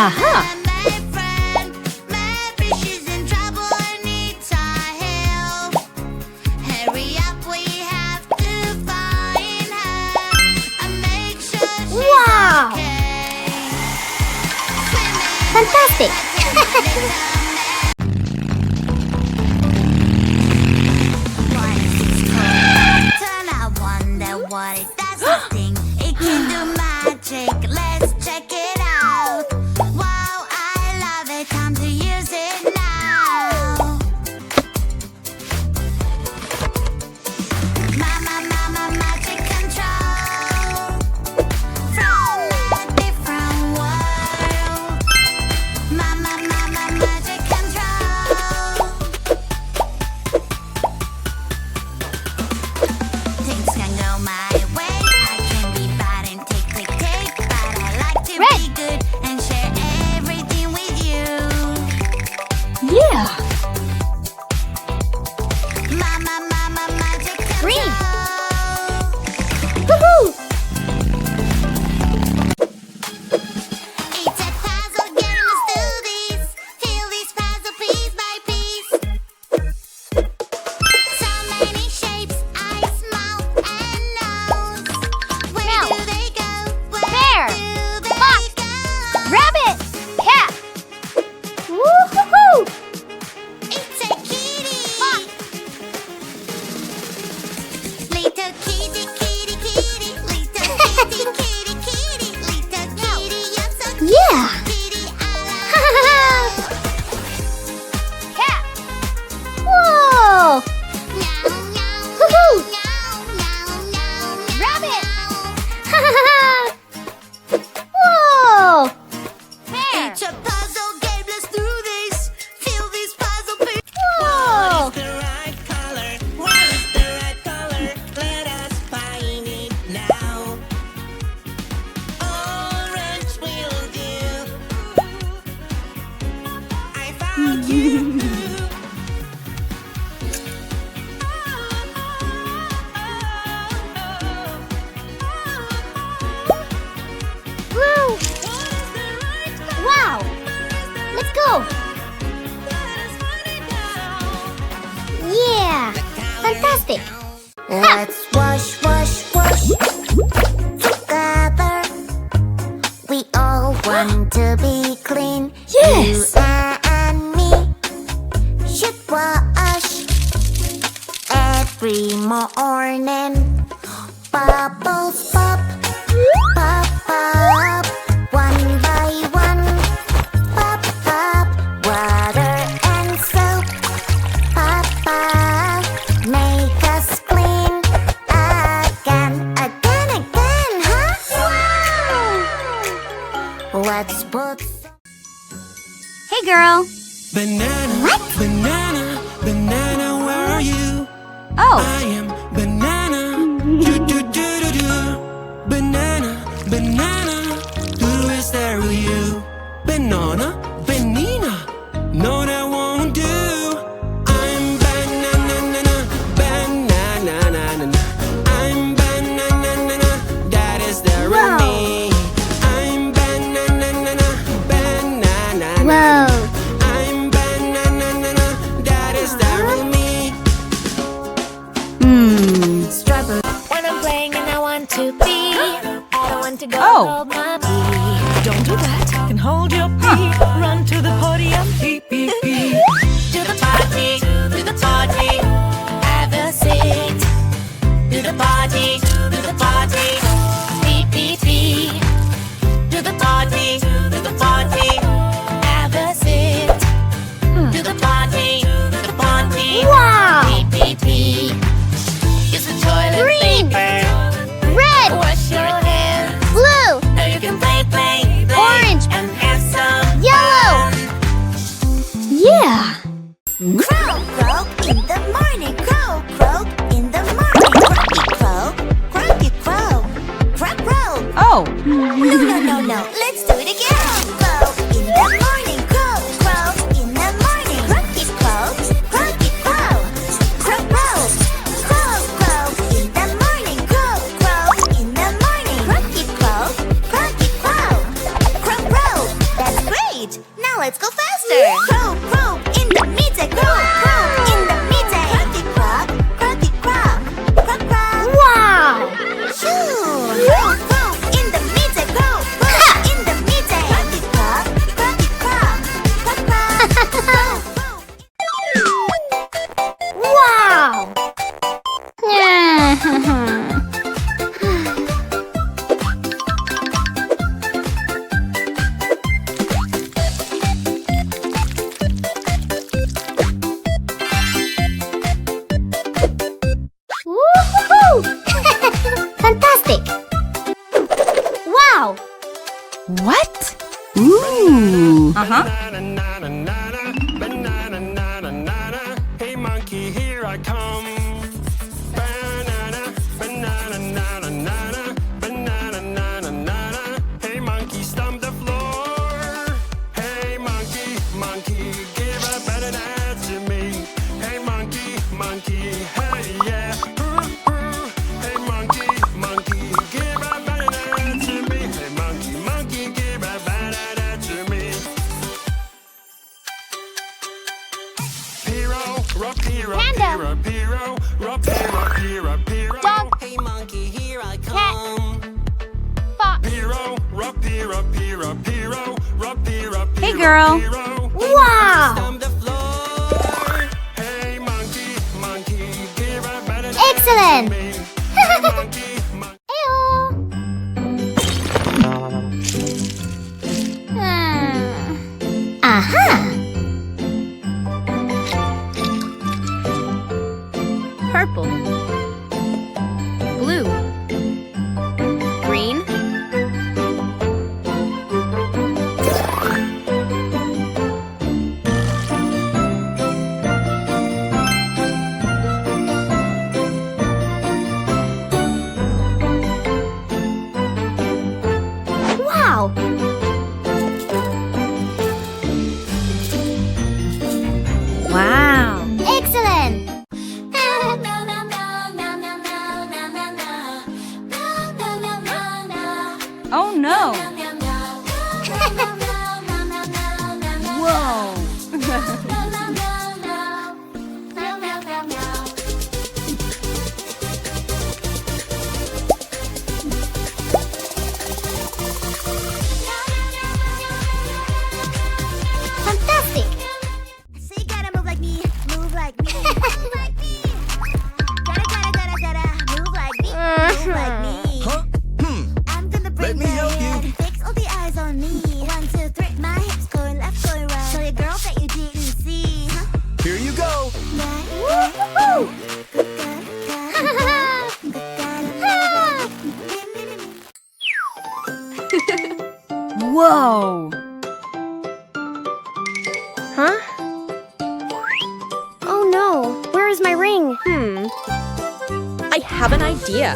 Aha! Wow! Fantastic! Let's check it out. Wow, I love it. Time to use it now. Mama, magic control from a different world. Mama, magic control. Things can go my way. I can be bad and take, but I like to Red. be good and share everything with you. Yeah! Mama, magic control. Green. Woohoo! It's a puzzle game, let's do this. Fill this puzzle piece by piece. So many shapes, eyes, mouth, and nose. Where Now. do they go? Where Bear. do they Fox. go? Rabbit! Cat! Woohoo! It's a kitty. Little kitty, kitty, kitty. Little kitty, kitty, kitty. Little kitty, you're so cute. Yeah! Kitty, I love Cat! Whoa! meow, meow, Woohoo! meow, meow, meow, Rabbit! meow. Whoa! Bear! It's a puzzle game, let's do this. Fill this puzzle piece. Whoa! The right color? What is the right color? Let us find it now. Orange will do. I found you. Blue! Wow! Let's go! Yeah! Fantastic! Let's wash, wash, wash together. We all want to be clean. Yes! You and me should wash every morning. Bubbles pop, pop, pop, one by one. Pop, pop, water and soap. Pop, pop, make us clean again, huh? Wow! Let's put. Hey girl! Banana, banana, banana, where are you? Oh! I am banana. Do, do, do, do, do. Banana, banana, who is there with you? Banana, banana, no, that won't do. I'm banana, banana, I'm banana, that is there with Wow. me. I'm banana, banana. Whoa! I'm banana, that is there with me. Strawberry. When I'm playing and I want to be, I don't want to go Oh. hold my pee. Don't do that. Can hold your pee. Run to the podium. Pee, pee, pee. To the party. To the party. Have a seat. To the party. To the party. Pee, pee, pee. To the party. To the party. Have a seat. To the party. To the party. Wow! Pee, pee, pee. Use the toilet Green. paper. Red! Wash your hands. Blue! Now you can play, Orange. and have some Yellow! Yeah! Crow, crow in the morning. Crow, crow in the morning. Croaky crow, crow, crow. Oh! No. Let's do it again. Crow in the morning. Crow, crow in the morning. Croaky crow, croaky crow, crow, crow, crow, crow in the morning. Crow, crow in the morning. Croaky crow, crow, crow, crow. That's great. come. Banana, banana, nana, nana, banana, nana, nana. Hey monkey, stomp the floor. Hey monkey, monkey, give a banana to me. Hey monkey, monkey, hey yeah. Hey monkey, monkey, give a banana to me. Hey monkey, monkey, give a banana to me. Hero, rock, hero, Panda. hero, hero, rock, hero, hero, hero. Dog. Hey monkey, here I come. Fox. Hero, rock, hero, hero, hero, rock, hero, Hey, hero, girl. hero. Wow. Stomp the floor. Hey monkey, monkey, give a banana Excellent. to me. Hey monkey, monkey. Ew. Aha. Purple. Blue. Green. Wow. Wow. Excellent. Oh no. Whoa. Fantastic. So you gotta move like me, move like me, move like me. Gotta, move like me, move like me. Huh? I'm gonna bring Let me the help you. head, fix all the eyes on me. 1, 2, 3, my hips going left, going right. Show your girl that you didn't see. Huh? Here you go. Woo-hoo. Whoa. Huh? Oh no, where is my ring? I have an idea.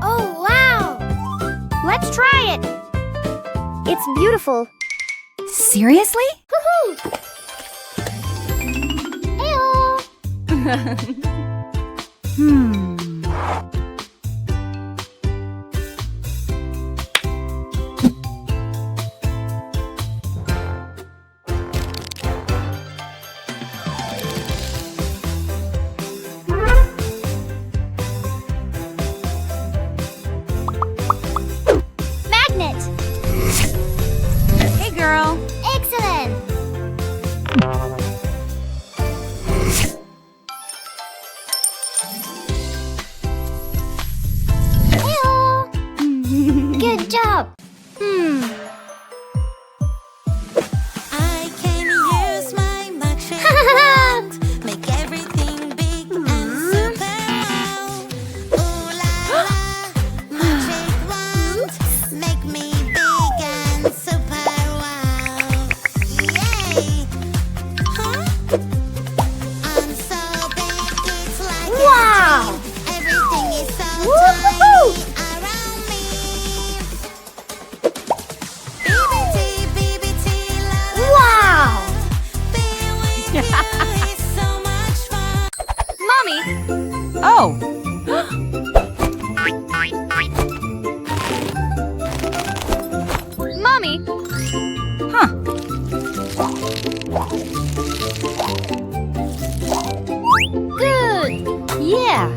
Oh wow! Let's try it! It's beautiful. Seriously? Woohoo! Ew! Magnet. Hey, girl. Excellent! Ew! Good job! I can use my magic wand, make everything big and super wow. Ooh la la, magic wand, make me big and super wow. Yay! Huh? I'm so big, it's like Wow! a dream. Everything is so Woo-hoo! tiny around me. BBT, la la. Wow! Being with you is so much fun. Mommy. Oh. Mommy. Huh. Good. Yeah.